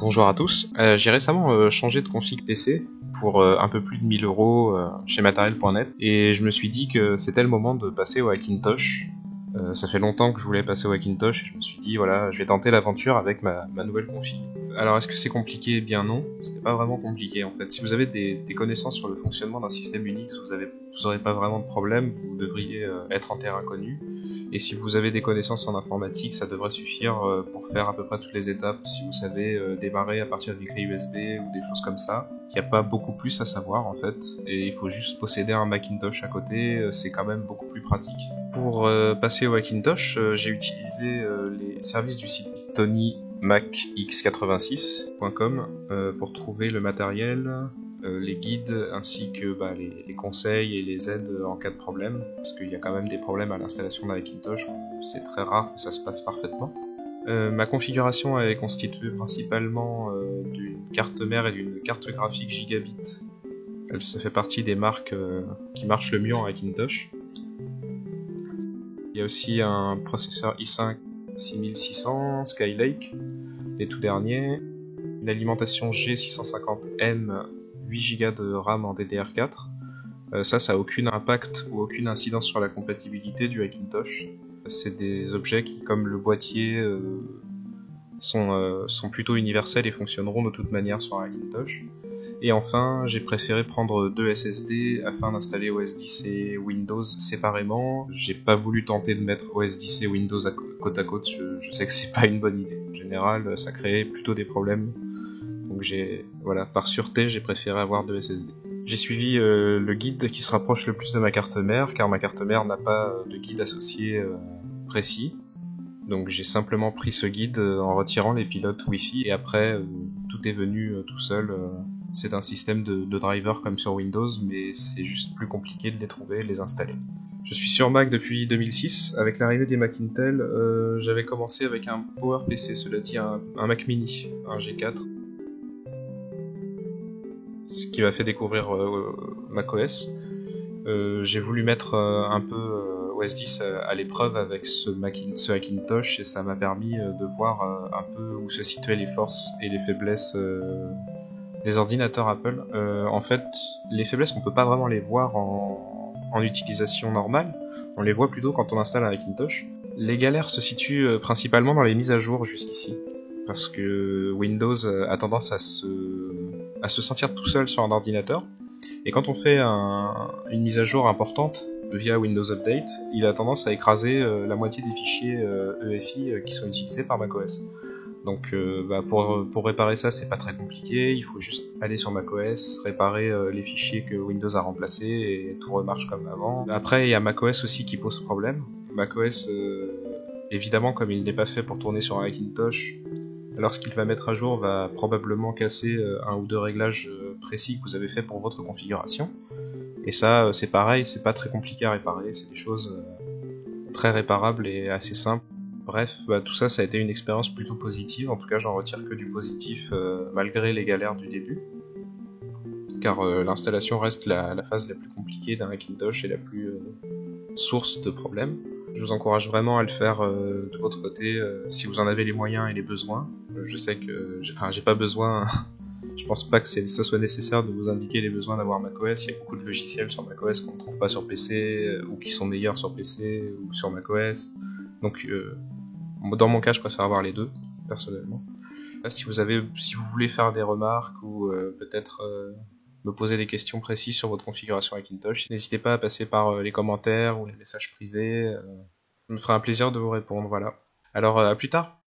Bonjour à tous, j'ai récemment changé de config PC pour un peu plus de 1000 € chez Matériel.net et je me suis dit que c'était le moment de passer au Hackintosh. Ça fait longtemps que je voulais passer au Hackintosh et je me suis dit voilà, je vais tenter l'aventure avec ma nouvelle config. Alors est-ce que c'est compliqué? Eh bien non, c'est pas vraiment compliqué en fait. Si vous avez des connaissances sur le fonctionnement d'un système Unix, vous aurez pas vraiment de problème, vous devriez être en terre inconnue. Et si vous avez des connaissances en informatique, ça devrait suffire pour faire à peu près toutes les étapes. Si vous savez démarrer à partir d'une clé USB ou des choses comme ça, il n'y a pas beaucoup plus à savoir en fait. Et il faut juste posséder un Macintosh à côté, c'est quand même beaucoup plus pratique. Pour passer au Hackintosh, j'ai utilisé les services du site TonyMacX86.com pour trouver le matériel, les guides ainsi que les conseils et les aides en cas de problème, parce qu'il y a quand même des problèmes à l'installation d'un Hackintosh, c'est très rare que ça se passe parfaitement. Ma configuration est constituée principalement d'une carte mère et d'une carte graphique Gigabit. Ça fait partie des marques qui marchent le mieux en Hackintosh. Il y a aussi un processeur i5 6600 Skylake, les tout derniers, une alimentation G650M, 8 Go de RAM en DDR4. Ça a aucun impact ou aucune incidence sur la compatibilité du Hackintosh. C'est des objets qui, comme le boîtier, sont plutôt universels et fonctionneront de toute manière sur un Hackintosh. Et enfin, j'ai préféré prendre 2 SSD afin d'installer OS X et Windows séparément. J'ai pas voulu tenter de mettre OS X et Windows côte à côte, je sais que c'est pas une bonne idée. En général, ça crée plutôt des problèmes. Donc par sûreté, j'ai préféré avoir 2 SSD. J'ai suivi le guide qui se rapproche le plus de ma carte mère, car ma carte mère n'a pas de guide associé précis. Donc j'ai simplement pris ce guide en retirant les pilotes Wi-Fi et après tout est venu tout seul. C'est un système de drivers comme sur Windows, mais c'est juste plus compliqué de les trouver et de les installer. Je suis sur Mac depuis 2006. Avec l'arrivée des Mac Intel, j'avais commencé avec un PowerPC, cela dit un Mac Mini, un G4. Ce qui m'a fait découvrir macOS. J'ai voulu mettre un peu OS X à l'épreuve avec ce Hackintosh et ça m'a permis de voir un peu où se situaient les forces et les faiblesses des ordinateurs Apple. En fait, les faiblesses, on peut pas vraiment les voir en utilisation normale, on les voit plutôt quand on installe un Hackintosh. Les galères se situent principalement dans les mises à jour jusqu'ici, parce que Windows a tendance à se sentir tout seul sur un ordinateur, et quand on fait une mise à jour importante via Windows Update, il a tendance à écraser la moitié des fichiers EFI qui sont utilisés par macOS. Donc pour réparer ça, c'est pas très compliqué, il faut juste aller sur macOS, réparer les fichiers que Windows a remplacés et tout remarche comme avant. Après, il y a macOS aussi qui pose problème. macOS, évidemment, comme il n'est pas fait pour tourner sur un Hackintosh, lorsqu'il va mettre à jour, va probablement casser un ou deux réglages précis que vous avez fait pour votre configuration. Et ça, c'est pareil, c'est pas très compliqué à réparer, c'est des choses très réparables et assez simples. Bref, tout ça, ça a été une expérience plutôt positive, en tout cas j'en retire que du positif malgré les galères du début. Car l'installation reste la phase la plus compliquée d'un Hackintosh et la plus source de problèmes. Je vous encourage vraiment à le faire de votre côté si vous en avez les moyens et les besoins. Je sais que j'ai pas besoin, je pense pas que ce soit nécessaire de vous indiquer les besoins d'avoir macOS. Il y a beaucoup de logiciels sur macOS qu'on ne trouve pas sur PC ou qui sont meilleurs sur PC ou sur macOS. Donc dans mon cas, je préfère avoir les deux, personnellement. Là, si vous voulez faire des remarques ou peut-être me poser des questions précises sur votre configuration Hackintosh, n'hésitez pas à passer par les commentaires ou les messages privés. Ça me ferait un plaisir de vous répondre, voilà. Alors, à plus tard!